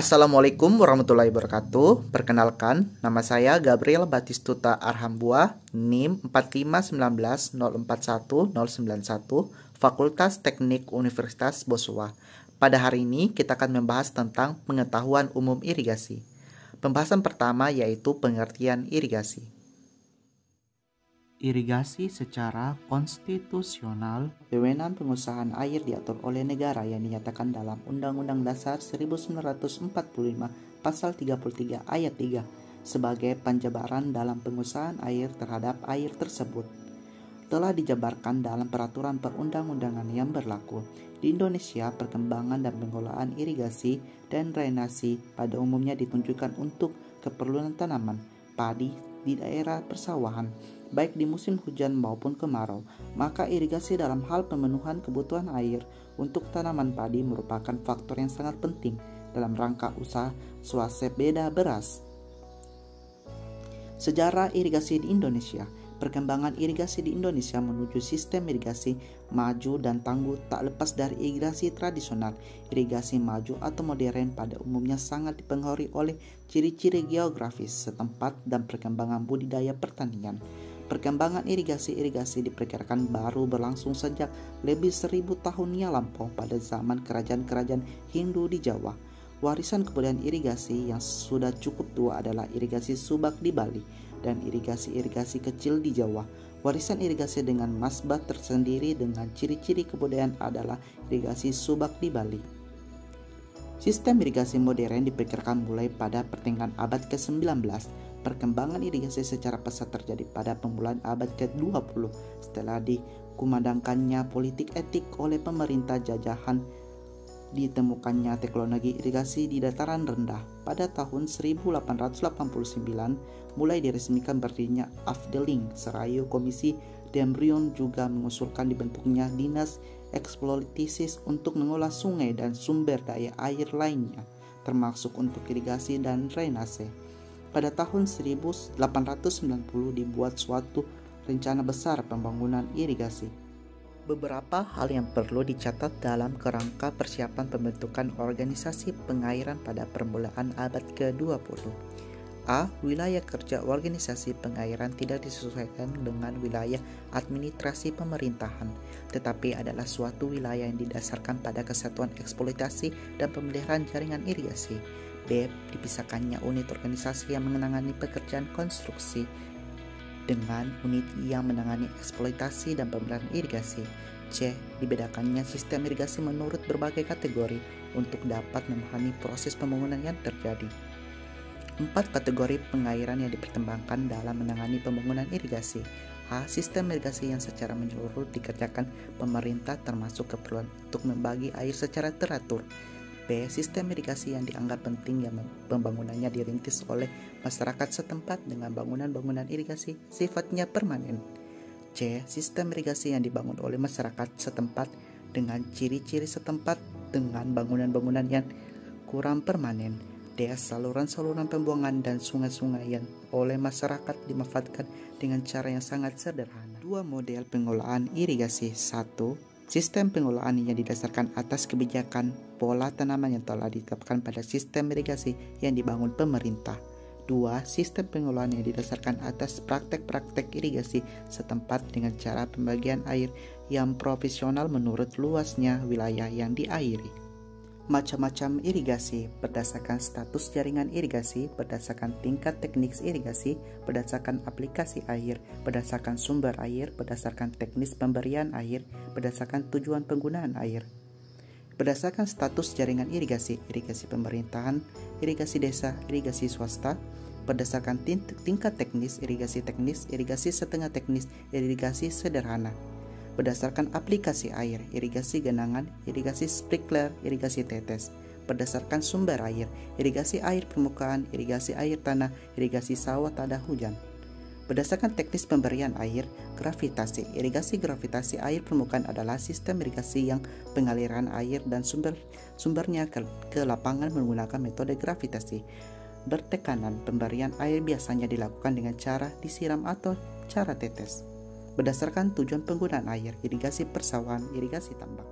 Assalamualaikum warahmatullahi wabarakatuh. Perkenalkan, nama saya Gabriel Batistuta Arhambua, NIM 451904191, Fakultas Teknik Universitas Boswa. Pada hari ini kita akan membahas tentang pengetahuan umum irigasi. Pembahasan pertama yaitu pengertian irigasi. Irigasi secara konstitusional, wewenang pengusahaan air diatur oleh negara yang dinyatakan dalam Undang-Undang Dasar 1945 Pasal 33 Ayat 3 sebagai penjabaran dalam pengusahaan air terhadap air tersebut. Telah dijabarkan dalam peraturan perundang-undangan yang berlaku. Di Indonesia, perkembangan dan pengelolaan irigasi dan drainasi pada umumnya ditunjukkan untuk keperluan tanaman padi di daerah persawahan, baik di musim hujan maupun kemarau. Maka irigasi dalam hal pemenuhan kebutuhan air untuk tanaman padi merupakan faktor yang sangat penting dalam rangka usaha swasembada beras. Sejarah irigasi di Indonesia. Perkembangan irigasi di Indonesia menuju sistem irigasi maju dan tangguh tak lepas dari irigasi tradisional. Irigasi maju atau modern pada umumnya sangat dipengaruhi oleh ciri-ciri geografis setempat dan perkembangan budidaya pertanian. Perkembangan irigasi diperkirakan baru berlangsung sejak lebih 1000 tahun yang lampau pada zaman kerajaan-kerajaan Hindu di Jawa. Warisan kebudayaan irigasi yang sudah cukup tua adalah irigasi subak di Bali dan irigasi kecil di Jawa. Warisan irigasi dengan masbah tersendiri dengan ciri-ciri kebudayaan adalah irigasi subak di Bali. Sistem irigasi modern diperkirakan mulai pada pertengahan abad ke-19. Perkembangan irigasi secara pesat terjadi pada permulaan abad ke-20 setelah dikumandangkannya politik etik oleh pemerintah jajahan. Ditemukannya teknologi irigasi di dataran rendah pada tahun 1889, mulai diresmikan berdirinya Afdeling Serayu. Komisi Demrion juga mengusulkan dibentuknya Dinas Eksploratisis untuk mengolah sungai dan sumber daya air lainnya, termasuk untuk irigasi dan drainase. Pada tahun 1890 dibuat suatu rencana besar pembangunan irigasi. Beberapa hal yang perlu dicatat dalam kerangka persiapan pembentukan organisasi pengairan pada permulaan abad ke-20. A. Wilayah kerja organisasi pengairan tidak disesuaikan dengan wilayah administrasi pemerintahan, tetapi adalah suatu wilayah yang didasarkan pada kesatuan eksploitasi dan pemeliharaan jaringan irigasi. B. Dipisahkannya unit organisasi yang menangani pekerjaan konstruksi dengan unit yang menangani eksploitasi dan pemeliharaan irigasi. C. Dibedakannya sistem irigasi menurut berbagai kategori untuk dapat memahami proses pembangunan yang terjadi. 4 kategori pengairan yang dipertimbangkan dalam menangani pembangunan irigasi. A. Sistem irigasi yang secara menyeluruh dikerjakan pemerintah termasuk keperluan untuk membagi air secara teratur. B. Sistem irigasi yang dianggap penting yang pembangunannya dirintis oleh masyarakat setempat dengan bangunan-bangunan irigasi sifatnya permanen. C. Sistem irigasi yang dibangun oleh masyarakat setempat dengan ciri-ciri setempat dengan bangunan-bangunan yang kurang permanen. D. Saluran-saluran pembuangan dan sungai-sungai yang oleh masyarakat dimanfaatkan dengan cara yang sangat sederhana. 2 model pengelolaan irigasi. 1. Sistem pengelolaan yang didasarkan atas kebijakan pola tanaman yang telah ditetapkan pada sistem irigasi yang dibangun pemerintah. 2. Sistem pengelolaan yang didasarkan atas praktek-praktek irigasi setempat dengan cara pembagian air yang profesional menurut luasnya wilayah yang diairi. Macam-macam irigasi berdasarkan status jaringan irigasi, berdasarkan tingkat teknik irigasi, berdasarkan aplikasi air, berdasarkan sumber air, berdasarkan teknis pemberian air, berdasarkan tujuan penggunaan air. Berdasarkan status jaringan irigasi, irigasi pemerintahan, irigasi desa, irigasi swasta, berdasarkan tingkat teknis, irigasi setengah teknis, irigasi sederhana. Berdasarkan aplikasi air, irigasi genangan, irigasi sprinkler, irigasi tetes. Berdasarkan sumber air, irigasi air permukaan, irigasi air tanah, irigasi sawah tada hujan. Berdasarkan teknis pemberian air, gravitasi. Irigasi gravitasi air permukaan adalah sistem irigasi yang pengaliran air dan sumbernya ke lapangan menggunakan metode gravitasi. Bertekanan, pemberian air biasanya dilakukan dengan cara disiram atau cara tetes. Berdasarkan tujuan penggunaan air, irigasi persawahan, irigasi tambak.